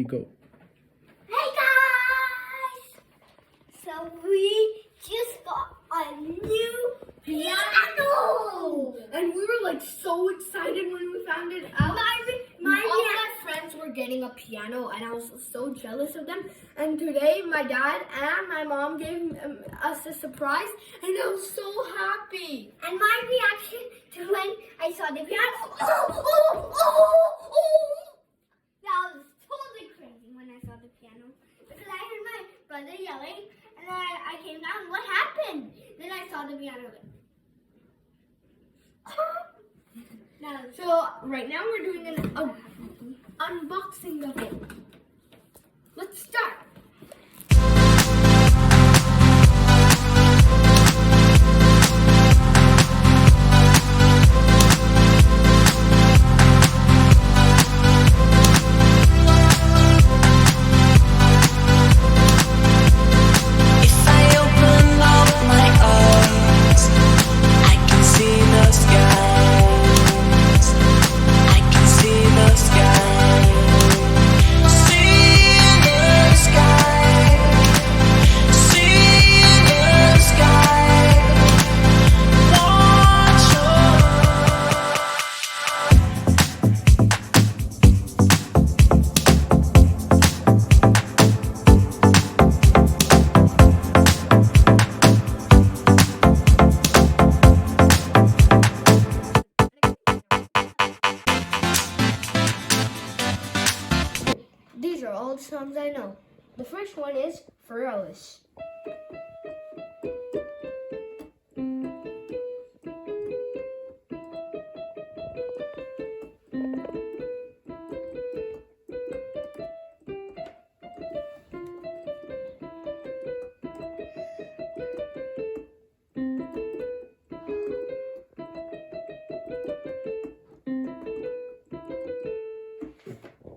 go. Hey guys! So we just got a new piano! And we were like so excited when we found it out. All my friends were getting a piano and I was so jealous of them. And today my dad and my mom gave us a surprise and I was so happy. And my reaction to when I saw the piano, that was totally crazy when I saw the piano. Because I heard my brother yelling and then I came down, what happened? Then I saw the piano. So right now we're doing an unboxing of it. Let's start. These are all the songs I know. The first one is FurElise.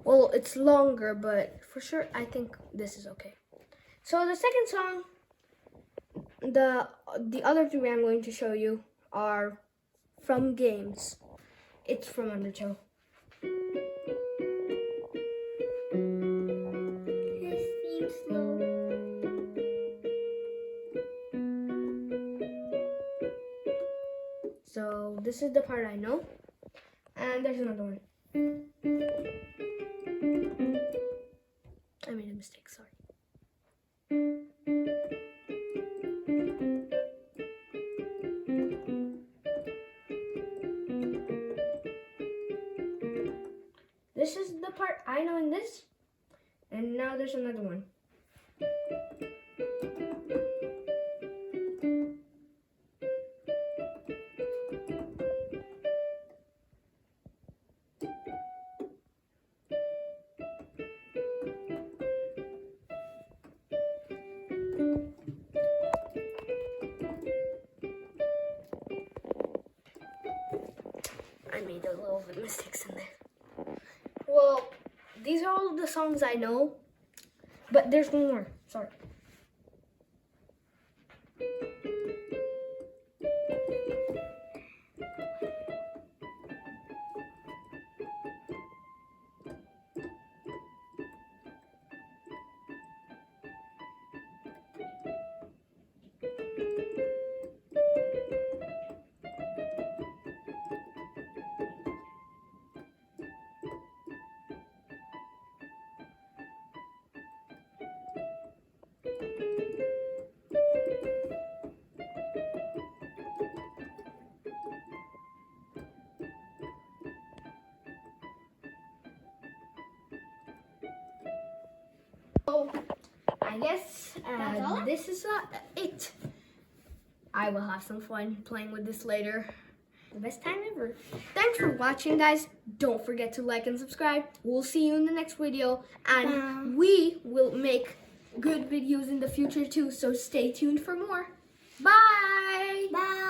Well, it's longer, but for sure, I think this is okay. So the second song, the other three I'm going to show you are from games. It's from Undertale. This seems slow. So this is the part I know, and there's another one. I made a mistake, sorry. This is the part I know in this, and now there's another one. I made a little bit mistakes in there. Well, these are all the songs I know, but there's one more. Sorry. So, I guess this is it. I will have some fun playing with this later. The best time ever. Thanks for watching, guys. Don't forget to like and subscribe. We'll see you in the next video. And we will make good videos in the future too, so stay tuned for more. Bye! Bye!